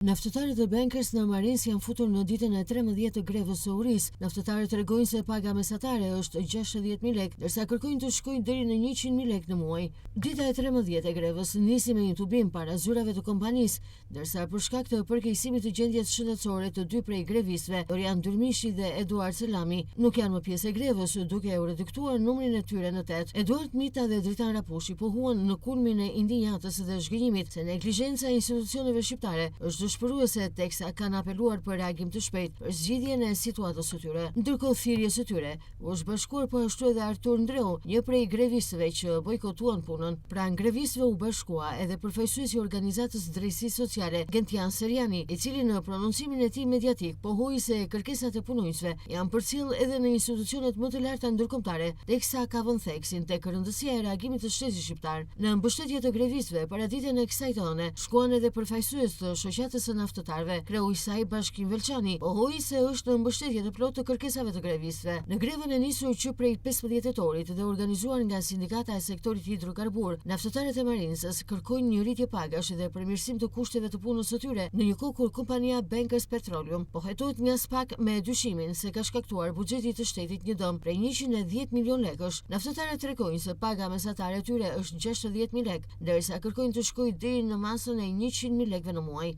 Naftëtarët e Bankers në Marines janë futur në ditën e 13 të grevës së urisë. Naftëtarët tregojnë se paga mesatare është 60.000 lekë, ndërsa kërkojnë të shkojnë deri në 100.000 lekë në muaj. Dita e 13 e grevës nisi me një tubim para zyrave të kompanisë, ndërsa për shkak të përkeqësimit të gjendjes shëndetësore të dy prej grevistëve, Dorian Dyrmishi dhe Eduard Selami, nuk janë më pjesë e grevës, duke u reduktuar numrin e tyre në 8. Eduard Mita dhe Dritan Rapushi pohuan në kulmin e indinjatës dhe zhgënjimit se neglizhenca e institucioneve shqiptare është shpëruese, teksa kanë apeluar për reagim të shpejtë për zgjidhjen e situatës së tyre. Ndërkohë thirrjes së tyre u bashkuar po ashtu edhe Artur Ndreu, një prej grevistëve që bojkotuan punën. Pranë grevistëve u bashkua edhe përfaqësuesi i organizatës Drejtësisë Sociale Gentian Seriani, i cili në prononcimin e tij mediatik pohoi se kërkesat e punonjësve janë përcjell edhe në institucionet më të larta ndërkombëtare, teksa ka vënë theksin tek rëndësia e reagimit të shtetit shqiptar. Në mbështetje të grevistëve, paraditën e kësaj tone, shkuan edhe përfaqësues të shoqatës së naftëtarëve. Kreu i saj Bashkim Velçani pohoi se është në mbështetje të plotë të kërkesave të grevistëve. Në grevën e nisur që prej 15 tetorit dhe organizuar nga sindikata e sektorit hidrokarbur, naftëtarët e Marinesës kërkojnë një rritje pagash dhe përmirësim të kushteve të punës së tyre në një kohë kur kompania Bankers Petroleum po hetohet nga SPAK me dyshimin se ka shkaktuar buxhetit të shtetit një dëm prej 110 milion lekësh. Naftëtarët tregojnë se paga mesatare e tyre është 60.000 lekë, ndërsa kërkojnë të shkojë deri në masën e 100.000 lekëve në muaj.